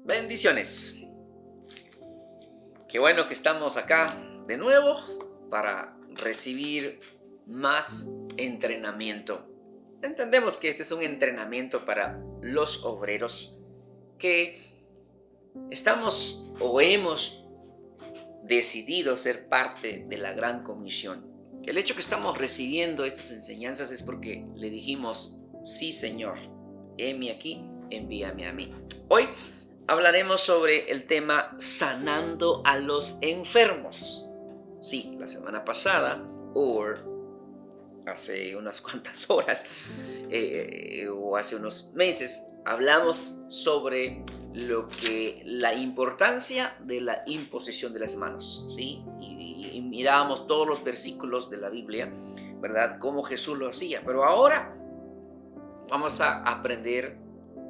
Bendiciones. Qué bueno que estamos acá de nuevo para recibir más entrenamiento. Entendemos que este es un entrenamiento para los obreros que estamos o hemos decidido ser parte de la gran comisión. El hecho que estamos recibiendo estas enseñanzas es porque le dijimos: sí, Señor, heme aquí, envíame a mí. Hoy hablaremos sobre el tema sanando a los enfermos. Sí, la semana pasada, o hace unas cuantas horas, o hace unos meses, hablamos sobre la importancia de la imposición de las manos, ¿sí? Y mirábamos todos los versículos de la Biblia, ¿verdad? Cómo Jesús lo hacía. Pero ahora vamos a aprender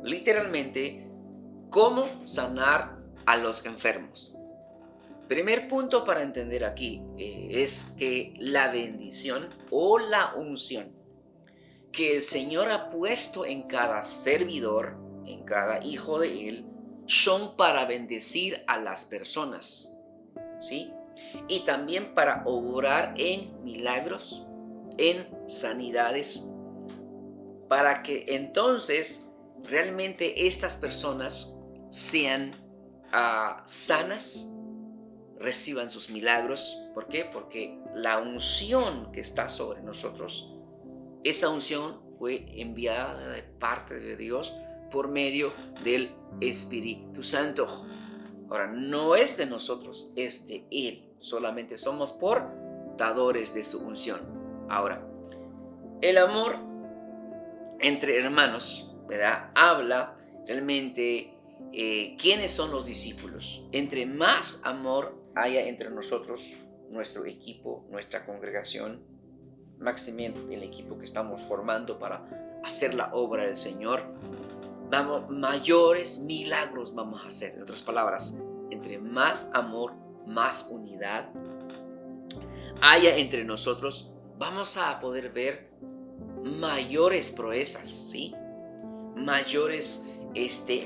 literalmente cómo sanar a los enfermos. Primer punto para entender aquí es que la bendición o la unción que el Señor ha puesto en cada servidor, en cada hijo de Él, son para bendecir a las personas, ¿sí? Y también para obrar en milagros, en sanidades, para que entonces realmente estas personas sean sanas, reciban sus milagros. ¿Por qué? Porque la unción que está sobre nosotros, esa unción fue enviada de parte de Dios por medio del Espíritu Santo. Ahora, no es de nosotros, es de Él. Solamente somos portadores de su unción. Ahora, el amor entre hermanos, ¿verdad? Habla realmente quiénes son los discípulos. Entre más amor haya entre nosotros, nuestro equipo, nuestra congregación, máximamente el equipo que estamos formando para hacer la obra del Señor, mayores milagros vamos a hacer. En otras palabras, entre más amor, más unidad haya entre nosotros, vamos a poder ver mayores proezas, ¿sí? Mayores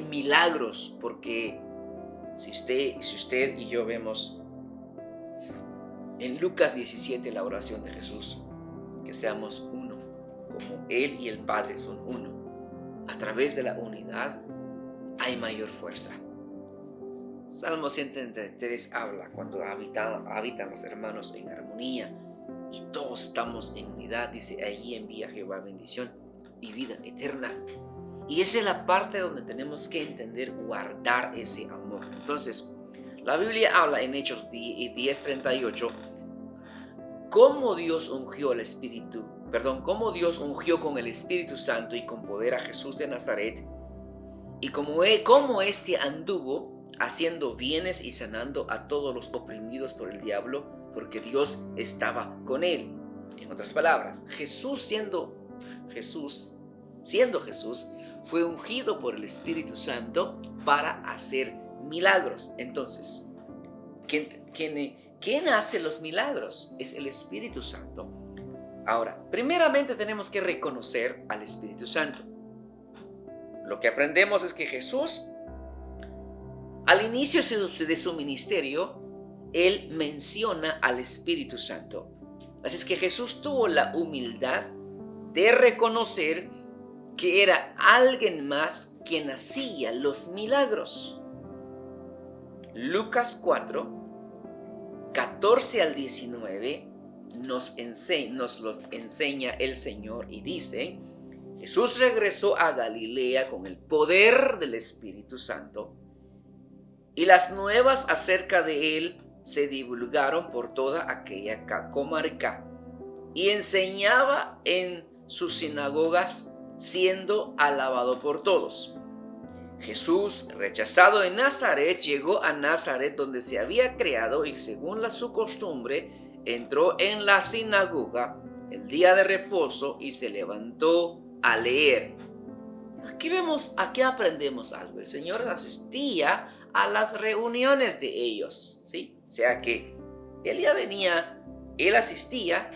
milagros, porque si usted y yo vemos en Lucas 17 la oración de Jesús, que seamos uno, como Él y el Padre son uno. A través de la unidad hay mayor fuerza. Salmo 133 habla cuando habitan los hermanos en armonía y todos estamos en unidad. Dice: allí envía Jehová bendición y vida eterna. Y esa es la parte donde tenemos que entender, guardar ese amor. Entonces, la Biblia habla en Hechos 10:38 cómo Dios ungió cómo Dios ungió con el Espíritu Santo y con poder a Jesús de Nazaret, y cómo éste anduvo haciendo bienes y sanando a todos los oprimidos por el diablo, porque Dios estaba con él. En otras palabras, siendo Jesús, fue ungido por el Espíritu Santo para hacer milagros. Entonces, ¿quién hace los milagros? Es el Espíritu Santo. Ahora, primeramente tenemos que reconocer al Espíritu Santo. Lo que aprendemos es que Jesús, al inicio de su ministerio, Él menciona al Espíritu Santo. Así es que Jesús tuvo la humildad de reconocer que era alguien más quien hacía los milagros. Lucas 4, 14 al 19 nos lo enseña el Señor y dice: Jesús regresó a Galilea con el poder del Espíritu Santo, y las nuevas acerca de él se divulgaron por toda aquella comarca, y enseñaba en sus sinagogas, siendo alabado por todos. Jesús, rechazado en Nazaret, llegó a Nazaret, donde se había criado, y según su costumbre, entró en la sinagoga el día de reposo y se levantó a leer. Aquí aprendemos algo. El Señor asistía a las reuniones de ellos, ¿sí? O sea que Él asistía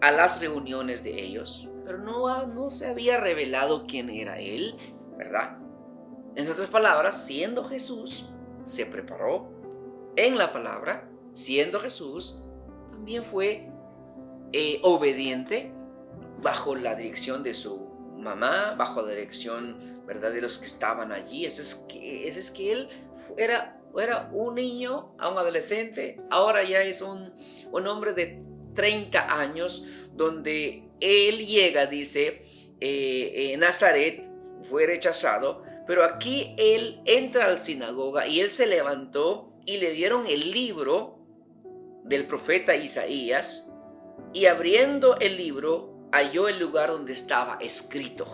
a las reuniones de ellos, pero no se había revelado quién era Él, ¿verdad? En otras palabras, siendo Jesús, se preparó en la palabra, siendo Jesús, también fue obediente bajo la dirección de su mamá, bajo la dirección, ¿verdad?, de los que estaban allí. Eso es que él era un niño, un adolescente, ahora ya es un hombre de 30 años, donde él llega, dice, Nazaret fue rechazado, pero aquí él entra a la sinagoga y él se levantó y le dieron el libro del profeta Isaías, y abriendo el libro halló el lugar donde estaba escrito.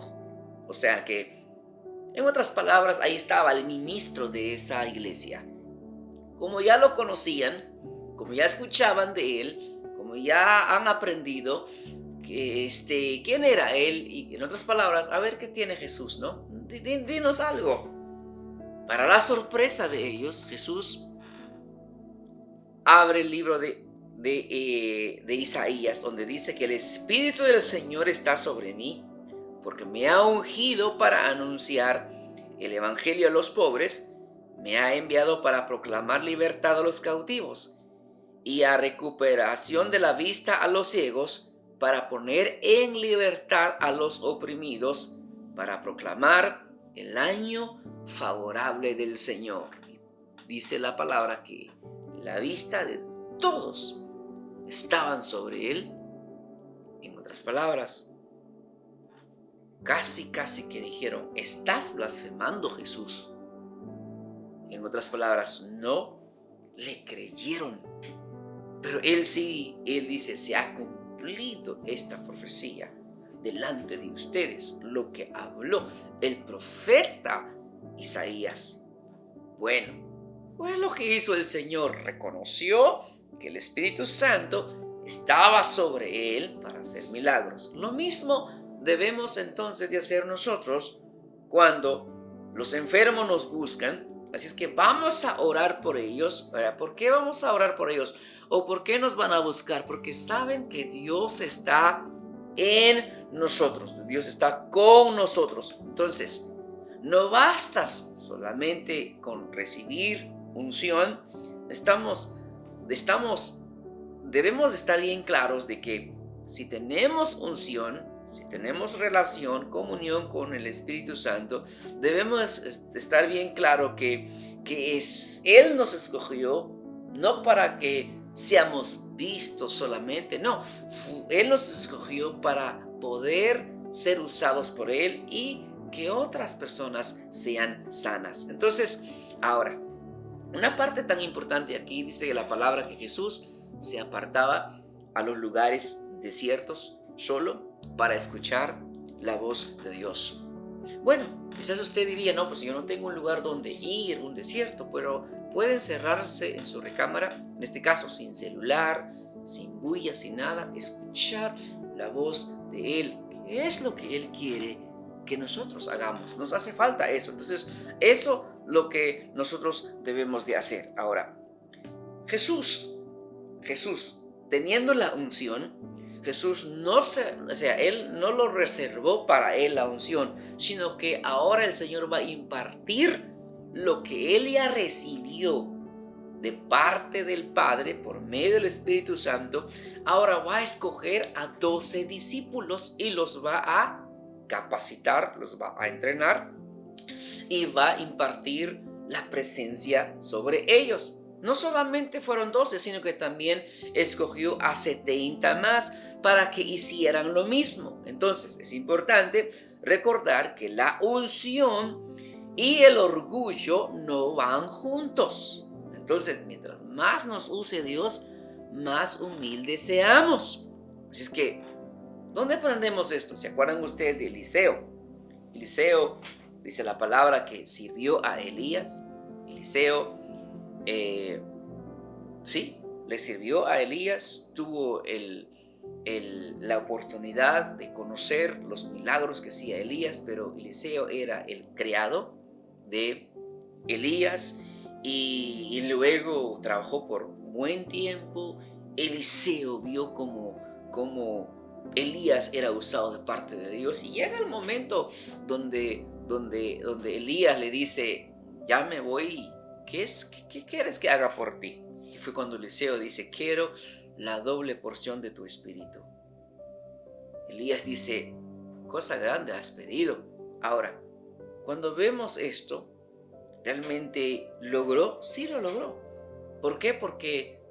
O sea que, en otras palabras, ahí estaba el ministro de esa iglesia. Como ya lo conocían, como ya escuchaban de él, como ya han aprendido quién era él, y en otras palabras, a ver qué tiene Jesús, ¿no? Dinos algo. Para la sorpresa de ellos, Jesús abre el libro de Isaías, donde dice que el Espíritu del Señor está sobre mí, porque me ha ungido para anunciar el Evangelio a los pobres, me ha enviado para proclamar libertad a los cautivos y a recuperación de la vista a los ciegos, para poner en libertad a los oprimidos, para proclamar el año favorable del Señor. Dice la palabra que la vista de todos estaban sobre él. En otras palabras, casi que dijeron: estás blasfemando, Jesús. En otras palabras, no le creyeron. Pero él dice: se ha cumplido esta profecía delante de ustedes, lo que habló el profeta Isaías. Bueno, pues lo que hizo el Señor, reconoció que el Espíritu Santo estaba sobre él para hacer milagros. Lo mismo debemos entonces de hacer nosotros cuando los enfermos nos buscan. Así es que vamos a orar por ellos. ¿Por qué vamos a orar por ellos? ¿O por qué nos van a buscar? Porque saben que Dios está en nosotros. Dios está con nosotros. Entonces, no basta solamente con recibir unción. Debemos estar bien claros de que si tenemos unción, si tenemos relación, comunión con el Espíritu Santo, debemos estar bien claro que Él nos escogió no para que seamos vistos solamente, no, Él nos escogió para poder ser usados por Él y que otras personas sean sanas. Entonces, ahora, una parte tan importante aquí dice la palabra que Jesús se apartaba a los lugares desiertos solo para escuchar la voz de Dios. Bueno, quizás usted diría: no, pues yo no tengo un lugar donde ir, un desierto, pero puede encerrarse en su recámara, en este caso sin celular, sin bulla, sin nada, escuchar la voz de Él, que es lo que Él quiere que nosotros hagamos. Nos hace falta eso. Entonces, eso es lo que nosotros debemos de hacer. Ahora, Jesús, teniendo la unción, Jesús Él no lo reservó para Él la unción, sino que ahora el Señor va a impartir lo que Él ya recibió de parte del Padre por medio del Espíritu Santo. Ahora va a escoger a 12 discípulos y los va a capacitar, los va a entrenar y va a impartir la presencia sobre ellos. No solamente fueron 12, sino que también escogió a 70 más para que hicieran lo mismo. Entonces, es importante recordar que la unción y el orgullo no van juntos. Entonces, mientras más nos use Dios, más humildes seamos. Así es que, ¿dónde aprendemos esto? ¿Se acuerdan ustedes de Eliseo? Eliseo, dice la palabra, que sirvió a Elías. Eliseo le sirvió a Elías, tuvo la oportunidad de conocer los milagros que hacía Elías, pero Eliseo era el criado de Elías y luego trabajó por buen tiempo. Eliseo vio cómo Elías era usado de parte de Dios, y llega el momento donde donde Elías le dice, ya me voy, ¿qué quieres que haga por ti? Y fue cuando Eliseo dice, quiero la doble porción de tu espíritu. Elías dice, cosa grande has pedido. Ahora, cuando vemos esto, ¿realmente logró? Sí lo logró. ¿Por qué? Porque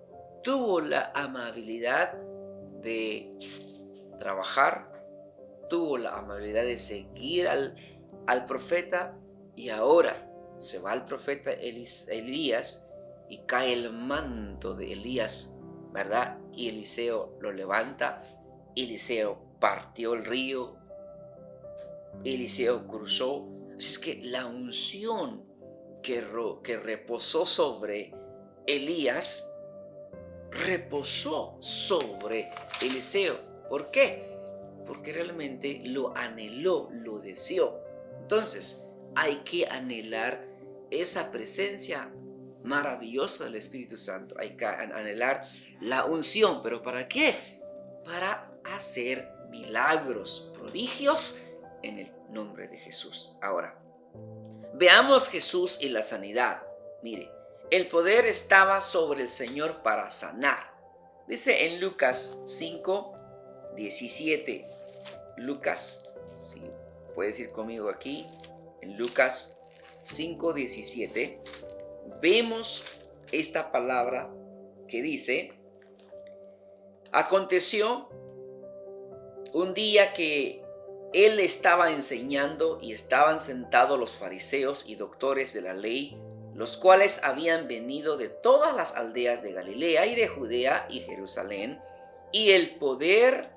tuvo la amabilidad de trabajar, tuvo la amabilidad de seguir al profeta, y ahora se va el profeta Elías y cae el manto de Elías, ¿verdad? Y Eliseo lo levanta, Eliseo partió el río, Eliseo cruzó. Es que la unción que reposó sobre Elías reposó sobre Eliseo. ¿Por qué? Porque realmente lo anheló, lo deseó. Entonces, hay que anhelar esa presencia maravillosa del Espíritu Santo. Hay que anhelar la unción. ¿Pero para qué? Para hacer milagros, prodigios en el nombre de Jesús. Ahora, veamos Jesús y la sanidad. Mire, el poder estaba sobre el Señor para sanar. Dice en Lucas 5:17. Lucas, si puedes ir conmigo aquí, en Lucas 5:17, vemos esta palabra que dice, aconteció un día que él estaba enseñando y estaban sentados los fariseos y doctores de la ley, los cuales habían venido de todas las aldeas de Galilea y de Judea y Jerusalén, y el poder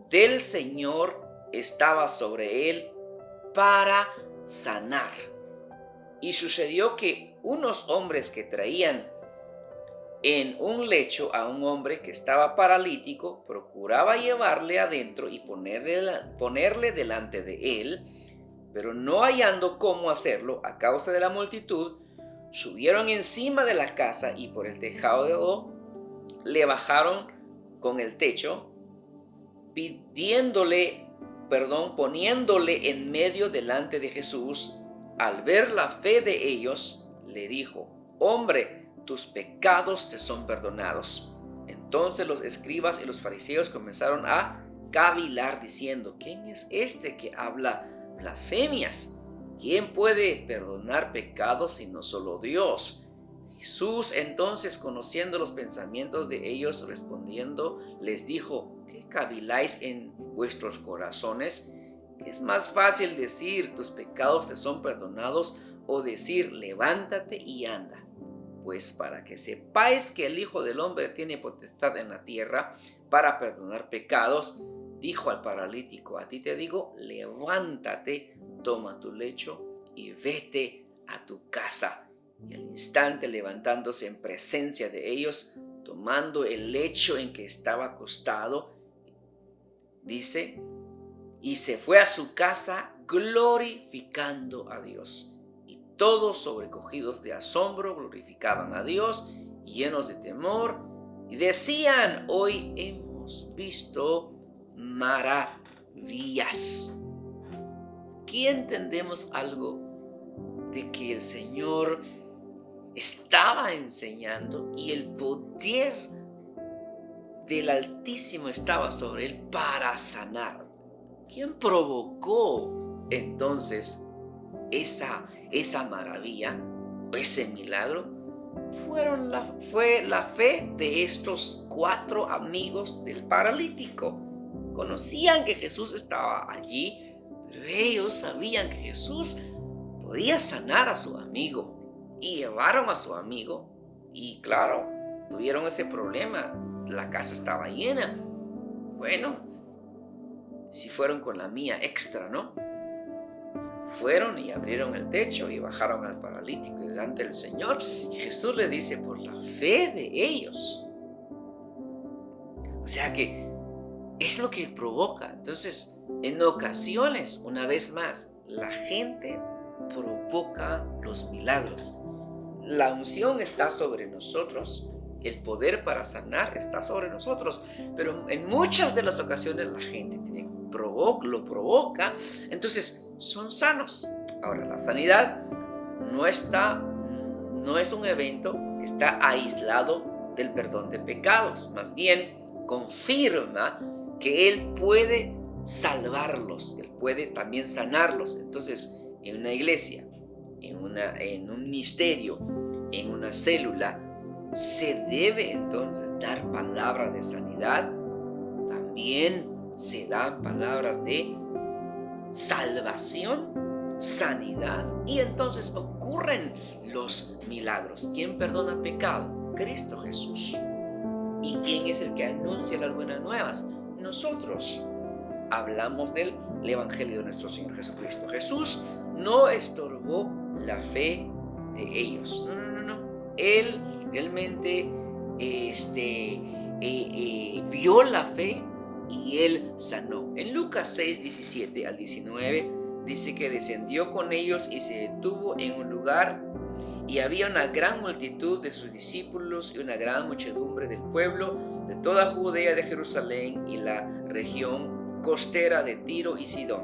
del Señor estaba sobre él para sanar. Y sucedió que unos hombres que traían en un lecho a un hombre que estaba paralítico, procuraba llevarle adentro y ponerle delante de él, pero no hallando cómo hacerlo a causa de la multitud, subieron encima de la casa y por el tejado le bajaron con el techo, poniéndole en medio delante de Jesús. Al ver la fe de ellos, le dijo, hombre, tus pecados te son perdonados. Entonces los escribas y los fariseos comenzaron a cavilar diciendo, ¿quién es este que habla blasfemias? ¿Quién puede perdonar pecados sino solo Dios? Jesús entonces, conociendo los pensamientos de ellos, respondiendo, les dijo, ¿qué caviláis en vuestros corazones? ¿Es más fácil decir, tus pecados te son perdonados, o decir, levántate y anda? Pues para que sepáis que el Hijo del Hombre tiene potestad en la tierra para perdonar pecados, dijo al paralítico, a ti te digo, levántate, toma tu lecho y vete a tu casa. Y al instante, levantándose en presencia de ellos, tomando el lecho en que estaba acostado, dice, y se fue a su casa glorificando a Dios. Y todos, sobrecogidos de asombro, glorificaban a Dios, llenos de temor, y decían, hoy hemos visto maravillas. Aquí entendemos algo de que el Señor estaba enseñando y el poder del Altísimo estaba sobre él para sanar. ¿Quién provocó entonces esa maravilla, ese milagro? Fue la fe de estos 4 amigos del paralítico. Conocían que Jesús estaba allí, pero ellos sabían que Jesús podía sanar a su amigo. Y llevaron a su amigo y claro, tuvieron ese problema. La casa estaba llena. Bueno, si fueron con la mía extra, ¿no? Fueron y abrieron el techo y bajaron al paralítico delante del Señor. Y Jesús le dice, por la fe de ellos. O sea que es lo que provoca. Entonces, en ocasiones, una vez más, la gente provoca los milagros. La unción está sobre nosotros, el poder para sanar está sobre nosotros, pero en muchas de las ocasiones la gente tiene lo provoca, entonces son sanos. Ahora, la sanidad no es un evento que está aislado del perdón de pecados, más bien confirma que Él puede salvarlos, Él puede también sanarlos. Entonces, en una iglesia, en un ministerio, en una célula, se debe entonces dar palabras de sanidad, también se dan palabras de salvación, sanidad, y entonces ocurren los milagros. ¿Quién perdona pecado? Cristo Jesús. ¿Y quién es el que anuncia las buenas nuevas? Nosotros. Hablamos del Evangelio de nuestro Señor Jesucristo. Jesús no estorbó la fe de ellos. No. Él realmente vio la fe y Él sanó. En Lucas 6, 17 al 19 dice que descendió con ellos y se detuvo en un lugar, y había una gran multitud de sus discípulos y una gran muchedumbre del pueblo de toda Judea, de Jerusalén y la región costera de Tiro y Sidón,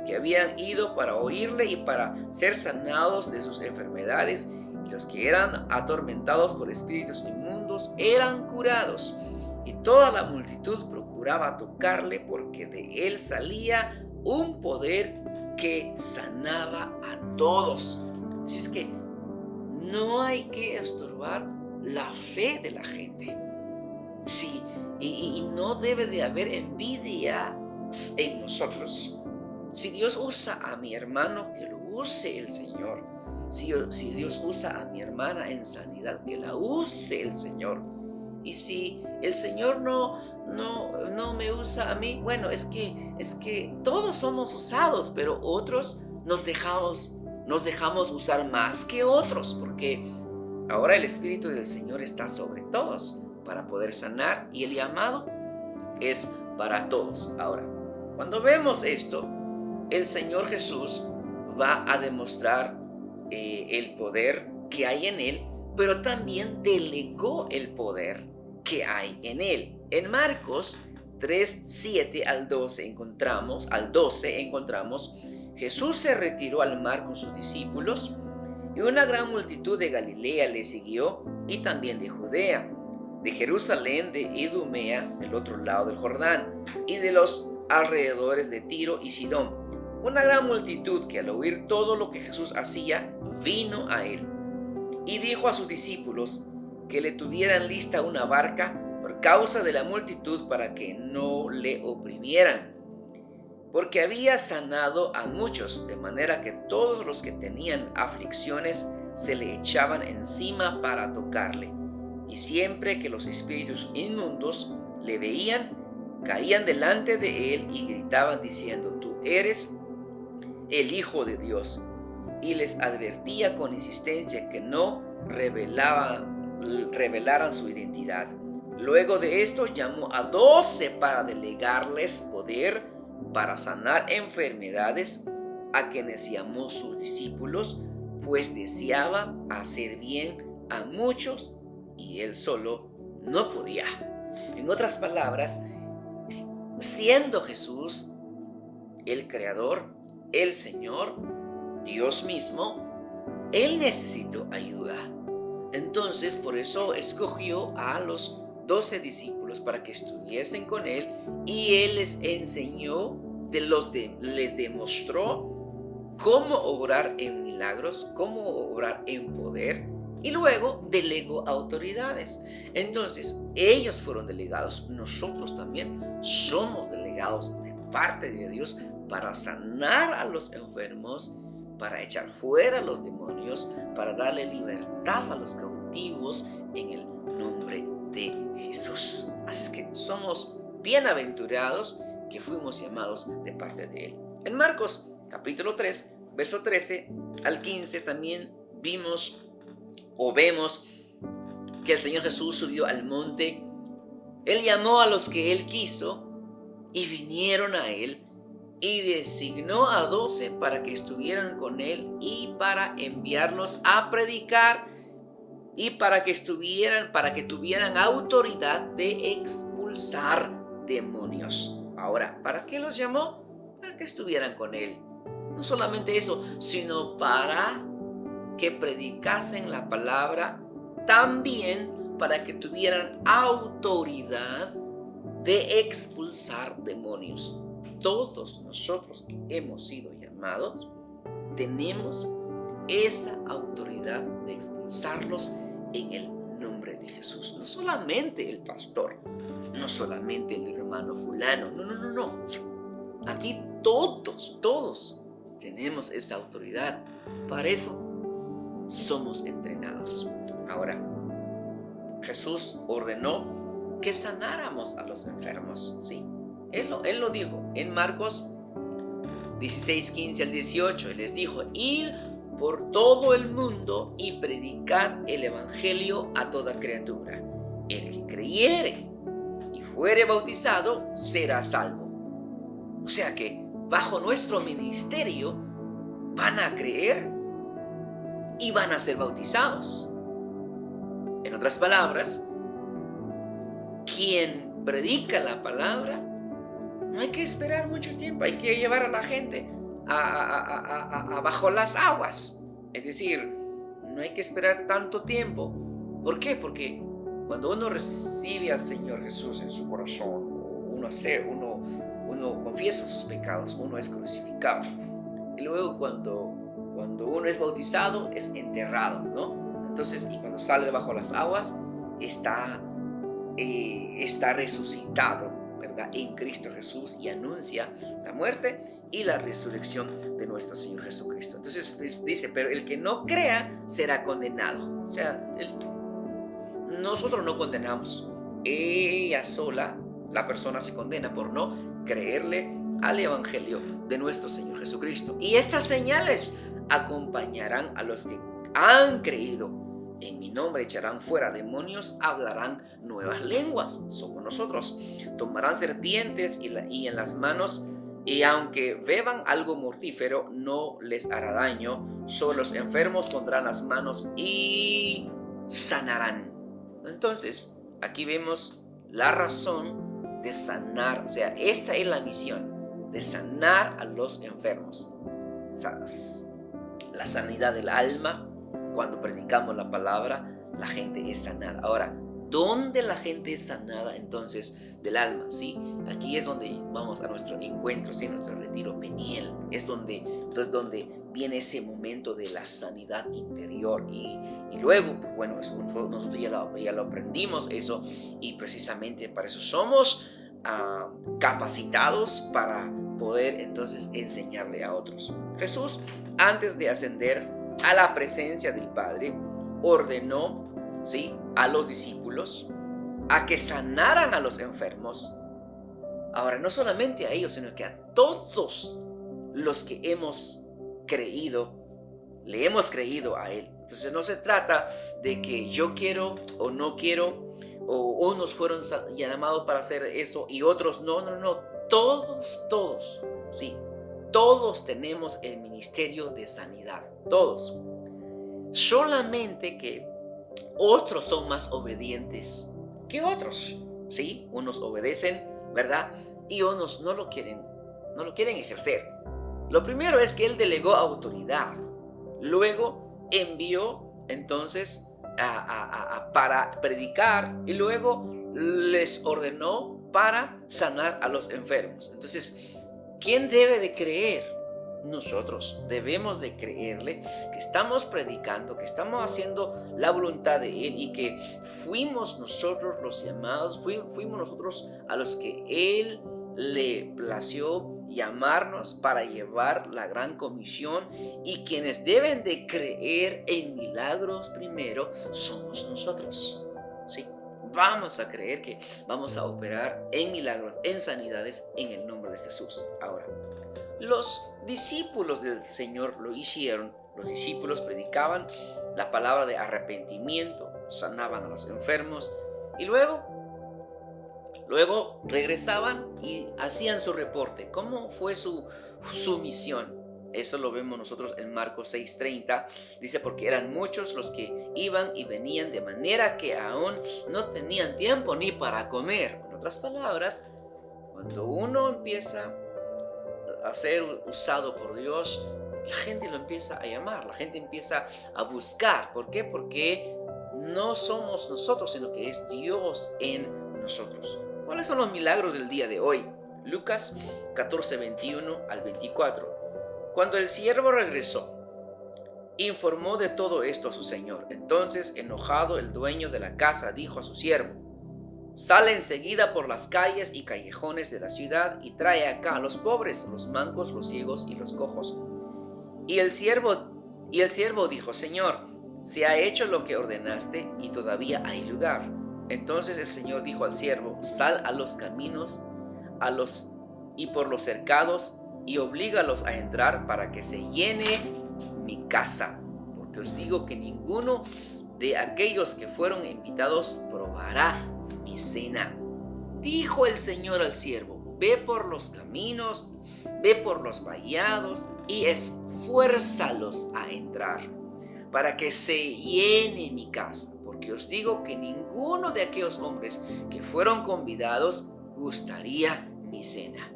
que habían ido para oírle y para ser sanados de sus enfermedades, y los que eran atormentados por espíritus inmundos eran curados. Y toda la multitud procuraba tocarle, porque de él salía un poder que sanaba a todos. Así es que no hay que estorbar la fe de la gente. Sí, y no debe de haber envidia en nosotros. Si Dios usa a mi hermano, que lo use el Señor. Si Dios usa a mi hermana en sanidad, que la use el Señor. Y si el Señor no me usa a mí, bueno, es que todos somos usados, pero otros nos dejamos usar más que otros, porque ahora el Espíritu del Señor está sobre todos para poder sanar, y el llamado es para todos. Ahora, cuando vemos esto, el Señor Jesús va a demostrar el poder que hay en Él, pero también delegó el poder que hay en Él. En Marcos 3, 7 al 12 encontramos, Jesús se retiró al mar con sus discípulos, y una gran multitud de Galilea le siguió, y también de Judea, de Jerusalén, de Idumea, del otro lado del Jordán, y de los alrededores de Tiro y Sidón. Una gran multitud que, al oír todo lo que Jesús hacía, vino a él, y dijo a sus discípulos que le tuvieran lista una barca por causa de la multitud, para que no le oprimieran, porque había sanado a muchos, de manera que todos los que tenían aflicciones se le echaban encima para tocarle. Y siempre que los espíritus inmundos le veían, caían delante de él y gritaban diciendo: tú eres el Hijo de Dios. Y les advertía con insistencia que no revelaran su identidad. Luego de esto llamó a 12 para delegarles poder para sanar enfermedades, a quienes llamó sus discípulos, pues deseaba hacer bien a muchos y él solo no podía. En otras palabras, siendo Jesús el Creador, el Señor, Dios mismo, Él necesitó ayuda. Entonces, por eso escogió a los 12 discípulos para que estuviesen con Él, y Él les enseñó, les demostró cómo obrar en milagros, cómo obrar en poder, y luego delegó autoridades. Entonces, ellos fueron delegados, nosotros también somos delegados de parte de Dios para sanar a los enfermos, para echar fuera a los demonios, para darle libertad a los cautivos en el nombre de Jesús. Así es que somos bienaventurados que fuimos llamados de parte de Él. En Marcos capítulo 3, verso 13 al 15 también vemos que el Señor Jesús subió al monte. Él llamó a los que Él quiso y vinieron a Él, y designó a 12 para que estuvieran con Él y para enviarlos a predicar, y para que tuvieran autoridad de expulsar demonios. Ahora, ¿para qué los llamó? Para que estuvieran con Él. No solamente eso, sino para que predicasen la palabra, también para que tuvieran autoridad de expulsar demonios. Todos nosotros que hemos sido llamados, tenemos esa autoridad de expulsarlos en el nombre de Jesús. No solamente el pastor, no solamente el hermano fulano, no. Aquí todos tenemos esa autoridad. Para eso somos entrenados. Ahora, Jesús ordenó que sanáramos a los enfermos, ¿sí? Él lo dijo en Marcos 16, 15 al 18. Él les dijo: id por todo el mundo y predicad el evangelio a toda criatura. El que creyere y fuere bautizado será salvo. O sea que bajo nuestro ministerio van a creer y van a ser bautizados. En otras palabras, quien predica la palabra, no hay que esperar mucho tiempo, hay que llevar a la gente a bajo las aguas. Es decir, no hay que esperar tanto tiempo. ¿Por qué? Porque cuando uno recibe al Señor Jesús en su corazón, uno confiesa sus pecados, uno es crucificado. Y luego cuando uno es bautizado, es enterrado, ¿no? Entonces, y cuando sale bajo las aguas, está resucitado, ¿verdad? En Cristo Jesús, y anuncia la muerte y la resurrección de nuestro Señor Jesucristo. Entonces dice: pero el que no crea será condenado. O sea, nosotros no condenamos. Ella sola, la persona, se condena por no creerle al evangelio de nuestro Señor Jesucristo. Y estas señales acompañarán a los que han creído. En mi nombre echarán fuera demonios, hablarán nuevas lenguas. Somos nosotros. Tomarán serpientes y en las manos, y aunque beban algo mortífero, no les hará daño. Solo los enfermos pondrán las manos y sanarán. Entonces, aquí vemos la razón de sanar. O sea, esta es la misión, de sanar a los enfermos. La sanidad del alma. Cuando predicamos la palabra, la gente es sanada. Ahora, ¿dónde la gente es sanada entonces del alma? ¿Sí? Aquí es donde vamos a nuestro encuentro, ¿sí? Nuestro retiro Peniel. Es donde viene ese momento de la sanidad interior. Y luego, bueno, eso, nosotros ya lo aprendimos eso, y precisamente para eso somos capacitados para poder entonces enseñarle a otros. Jesús, antes de ascender a la presencia del Padre, ordenó, ¿sí?, a los discípulos a que sanaran a los enfermos. Ahora, no solamente a ellos, sino que a todos los que hemos creído, le hemos creído a Él. Entonces no se trata de que yo quiero o no quiero, o unos fueron llamados para hacer eso y otros no. Todos, sí. Todos tenemos el ministerio de sanidad, todos. Solamente que otros son más obedientes que otros, ¿sí? Unos obedecen, ¿verdad? Y unos no lo quieren ejercer. Lo primero es que Él delegó autoridad. Luego envió entonces para predicar, y luego les ordenó para sanar a los enfermos. Entonces, ¿quién debe de creer? Nosotros debemos de creerle que estamos predicando, que estamos haciendo la voluntad de Él, y que fuimos nosotros los llamados, fuimos nosotros a los que Él le plació llamarnos para llevar la gran comisión, y quienes deben de creer en milagros primero somos nosotros, ¿sí? Vamos a creer que vamos a operar en milagros, en sanidades, en el nombre de Jesús. Ahora, los discípulos del Señor lo hicieron. Los discípulos predicaban la palabra de arrepentimiento, sanaban a los enfermos, y luego regresaban y hacían su reporte. ¿Cómo fue su misión? Eso lo vemos nosotros en Marcos 6:30. Dice: porque eran muchos los que iban y venían, de manera que aún no tenían tiempo ni para comer. En otras palabras, Cuando uno empieza a ser usado por Dios, la gente lo empieza a llamar, la gente empieza a buscar. ¿Por qué? Porque no somos nosotros, sino que es Dios en nosotros. ¿Cuáles son los milagros del día de hoy? Lucas 14, 21 al 24. Cuando el siervo regresó, informó de todo esto a su señor. Entonces, enojado, el dueño de la casa dijo a su siervo: sale enseguida por las calles y callejones de la ciudad y trae acá a los pobres, los mancos, los ciegos y los cojos. Y el siervo dijo: Señor, se ha hecho lo que ordenaste y todavía hay lugar. Entonces el Señor dijo al siervo: sal a los caminos y por los cercados y oblígalos a entrar para que se llene mi casa. Porque os digo que ninguno de aquellos que fueron invitados probará mi cena. Dijo el Señor al siervo: ve por los caminos, ve por los vallados y esfuérzalos a entrar, para que se llene mi casa. Porque os digo que ninguno de aquellos hombres que fueron convidados gustaría mi cena.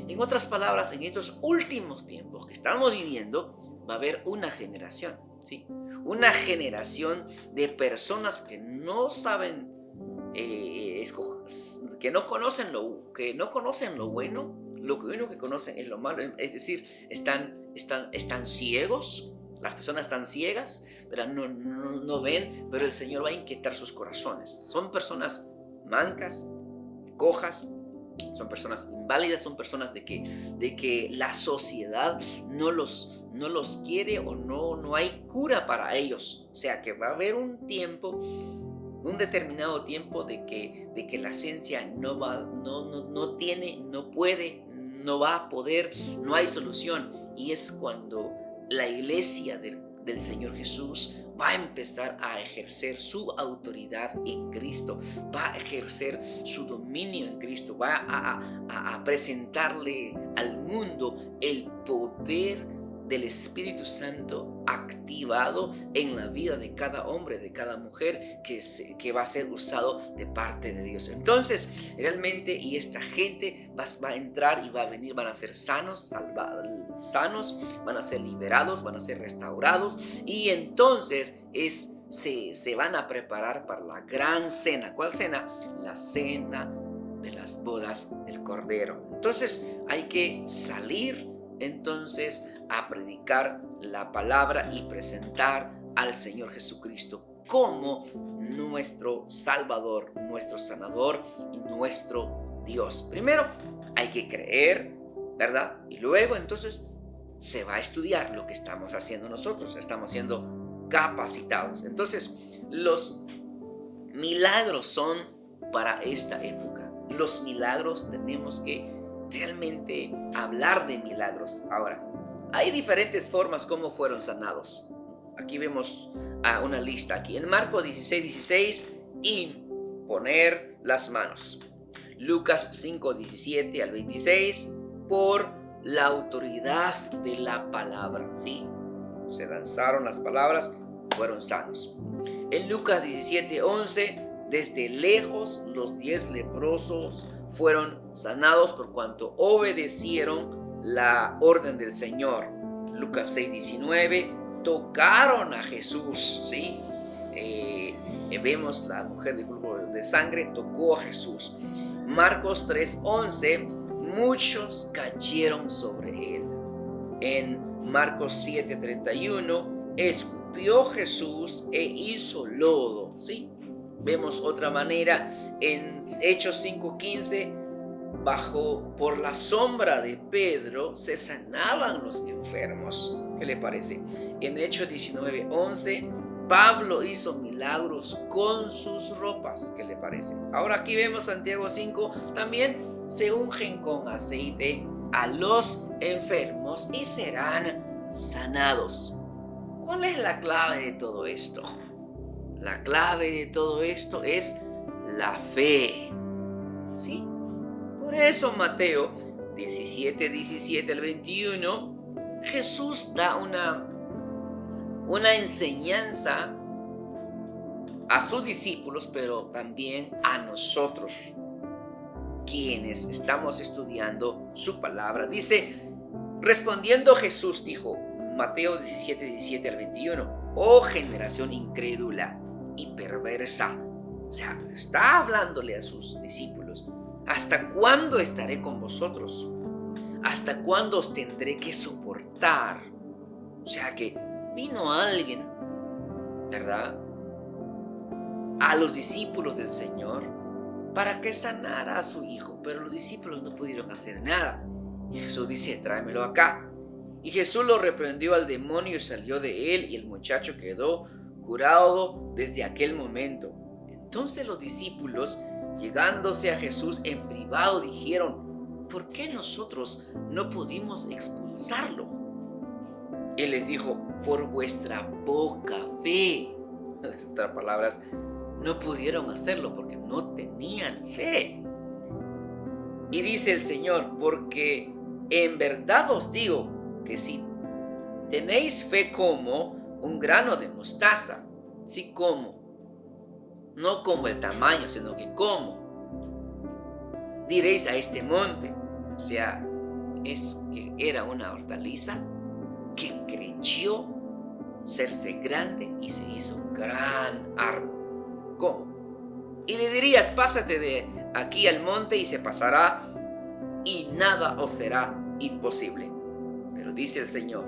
En otras palabras, en estos últimos tiempos que estamos viviendo, va a haber una generación, ¿sí? Una generación de personas que no saben, que no conocen lo bueno, lo único que conocen es lo malo. Es decir, están ciegos. Las personas están ciegas, pero no ven, pero el Señor va a inquietar sus corazones. Son personas mancas, cojas, son personas inválidas, son personas de que la sociedad no los quiere o no hay cura para ellos. O sea que va a haber un determinado tiempo de que la ciencia no va a poder, no hay solución. Y es cuando la iglesia del Señor Jesús va a empezar a ejercer su autoridad en Cristo, va a ejercer su dominio en Cristo, va a presentarle al mundo el poder del Espíritu Santo activado en la vida de cada hombre, de cada mujer que va a ser usado de parte de Dios. Entonces, realmente, y esta gente va a entrar y va a venir, van a ser sanos, van a ser liberados, van a ser restaurados, y entonces se van a preparar para la gran cena. ¿Cuál cena? La cena de las bodas del Cordero. Entonces, hay que salir entonces a predicar la palabra y presentar al Señor Jesucristo como nuestro Salvador, nuestro Sanador y nuestro Dios. Primero hay que creer, ¿verdad? Y luego entonces se va a estudiar lo que estamos haciendo nosotros. Estamos siendo capacitados. Entonces, los milagros son para esta época. Los milagros tenemos que realmente hablar de milagros. Ahora, hay diferentes formas como fueron sanados. Aquí vemos una lista aquí. En Marcos 16, imponer las manos. Lucas 5, 17 al 26, por la autoridad de la palabra. ¿Sí? Se lanzaron las palabras, fueron sanos. En Lucas 17, 11, desde lejos los 10 leprosos fueron sanados por cuanto obedecieron la orden del Señor. Lucas 6, 19, tocaron a Jesús, ¿sí? Vemos la mujer de flujo de sangre tocó a Jesús. Marcos 3, 11, muchos cayeron sobre él. En Marcos 7, 31, escupió Jesús e hizo lodo, ¿sí? Vemos otra manera en Hechos 5:15, por la sombra de Pedro se sanaban los enfermos. ¿Qué le parece? En Hechos 19:11, Pablo hizo milagros con sus ropas. ¿Qué le parece? Ahora aquí vemos Santiago 5, también se ungen con aceite a los enfermos y serán sanados. ¿Cuál es la clave de todo esto? La clave de todo esto es la fe. ¿Sí? Por eso Mateo 17, 17 al 21, Jesús da una enseñanza a sus discípulos, pero también a nosotros. quienes estamos estudiando su palabra. Dice, respondiendo Jesús dijo, Mateo 17, 17 al 21, oh generación incrédula y perversa. O sea, está hablándole a sus discípulos. ¿Hasta cuándo estaré con vosotros? ¿Hasta cuándo os tendré que soportar? O sea que vino alguien, ¿verdad?, a los discípulos del Señor para que sanara a su hijo, pero los discípulos no pudieron hacer nada. Y Jesús dice, tráemelo acá. Y Jesús lo reprendió al demonio y salió de él, y el muchacho quedó curado desde aquel momento. Entonces los discípulos, llegándose a Jesús en privado, dijeron, ¿por qué nosotros no pudimos expulsarlo? Él les dijo, por vuestra poca fe. En otras palabras, no pudieron hacerlo porque no tenían fe. Y dice el Señor, porque en verdad os digo que si tenéis fe como un grano de mostaza, sí como, no como el tamaño, sino que como, diréis a este monte, o sea, es que era una hortaliza que creyó serse grande y se hizo un gran árbol. ¿Cómo? Y le dirías, pásate de aquí al monte y se pasará y nada os será imposible. Pero dice el Señor,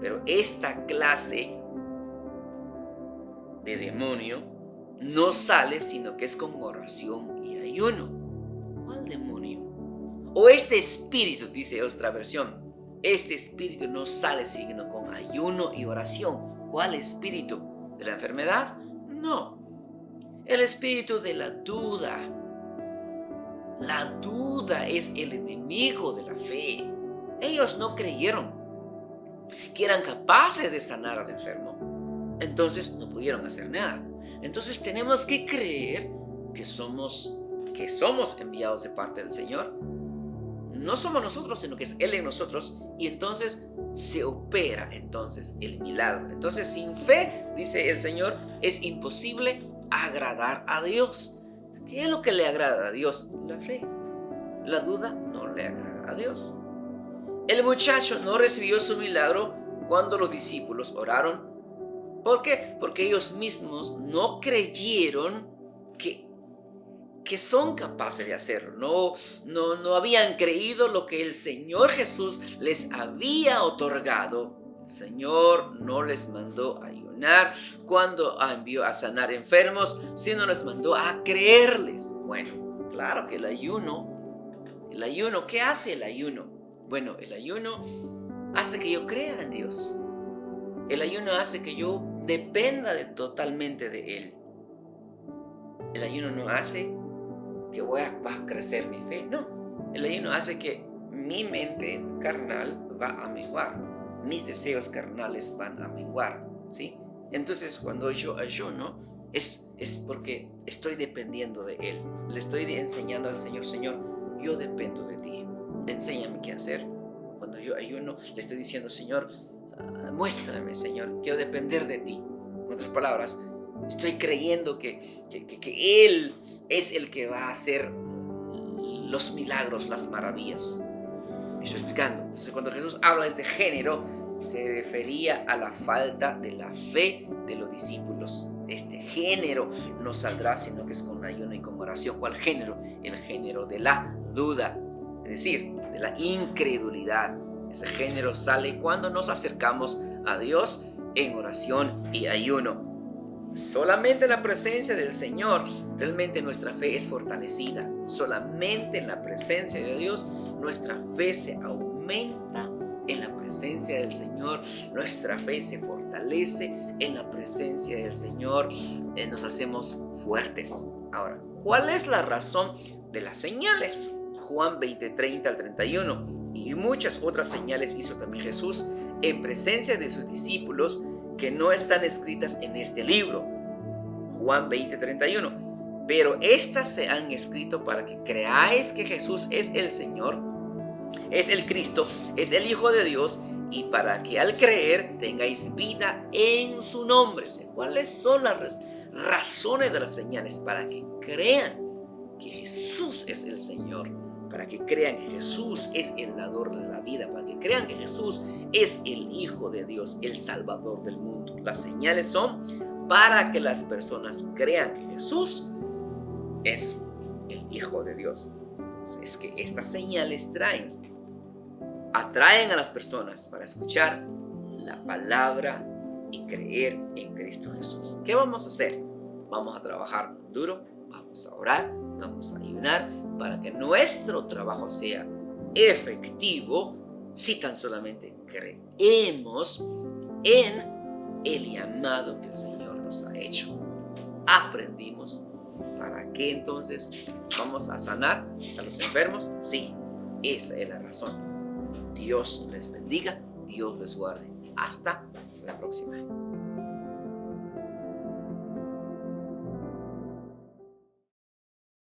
pero esta clase de demonio no sale sino que es con oración y ayuno. ¿Cuál demonio? O este espíritu, dice otra versión, este espíritu no sale sino con ayuno y oración. ¿Cuál espíritu? ¿De la enfermedad? No. El espíritu de la duda. La duda es el enemigo de la fe. Ellos no creyeron que eran capaces de sanar al enfermo. Entonces no pudieron hacer nada. Entonces tenemos que creer que somos enviados de parte del Señor. No somos nosotros, sino que es Él en nosotros. Y entonces se opera entonces el milagro. Entonces sin fe, dice el Señor, es imposible agradar a Dios. ¿Qué es lo que le agrada a Dios? La fe. La duda no le agrada a Dios. El muchacho no recibió su milagro cuando los discípulos oraron. ¿Por qué? Porque ellos mismos no creyeron que son capaces de hacerlo. No habían creído lo que el Señor Jesús les había otorgado. El Señor no les mandó a ayunar cuando envió a sanar enfermos, sino les mandó a creerles. Bueno, claro que el ayuno, ¿qué hace el ayuno? Bueno, el ayuno hace que yo crea en Dios. El ayuno hace que yo dependa totalmente de Él. El ayuno no hace que va a crecer mi fe. No, el ayuno hace que mi mente carnal va a menguar. Mis deseos carnales van a menguar, ¿sí? Entonces, cuando yo ayuno, es porque estoy dependiendo de Él. Le estoy enseñando al Señor, Señor, yo dependo de ti. Enséñame qué hacer. Cuando yo ayuno, le estoy diciendo, Señor, muéstrame, Señor, quiero depender de ti. En otras palabras, estoy creyendo que Él es el que va a hacer los milagros, las maravillas. Me estoy explicando. Entonces, cuando Jesús habla de este género, se refería a la falta de la fe de los discípulos. Este género no saldrá sino que es con ayuno y con oración. ¿Cuál género? El género de la duda, es decir, de la incredulidad. Ese género sale cuando nos acercamos a Dios en oración y ayuno. Solamente en la presencia del Señor realmente nuestra fe es fortalecida. Solamente en la presencia de Dios nuestra fe se aumenta. En la presencia del Señor nuestra fe se fortalece. En la presencia del Señor nos hacemos fuertes. Ahora, ¿cuál es la razón de las señales? Juan 20, 30 al 31. Y muchas otras señales hizo también Jesús en presencia de sus discípulos que no están escritas en este libro. Juan 20, 31. Pero estas se han escrito para que creáis que Jesús es el Señor, es el Cristo, es el Hijo de Dios, y para que al creer tengáis vida en su nombre. ¿Cuáles son las razones de las señales? Para que crean que Jesús es el Señor, para que crean que Jesús es el dador de la vida, para que crean que Jesús es el Hijo de Dios, el Salvador del mundo. Las señales son para que las personas crean que Jesús es el Hijo de Dios. Es que estas señales atraen a las personas para escuchar la palabra y creer en Cristo Jesús. ¿Qué vamos a hacer? Vamos a trabajar duro, vamos a orar, vamos a ayunar para que nuestro trabajo sea efectivo si tan solamente creemos en el llamado que el Señor nos ha hecho. Aprendimos. ¿Para qué entonces vamos a sanar a los enfermos? Sí, esa es la razón. Dios les bendiga, Dios les guarde. Hasta la próxima.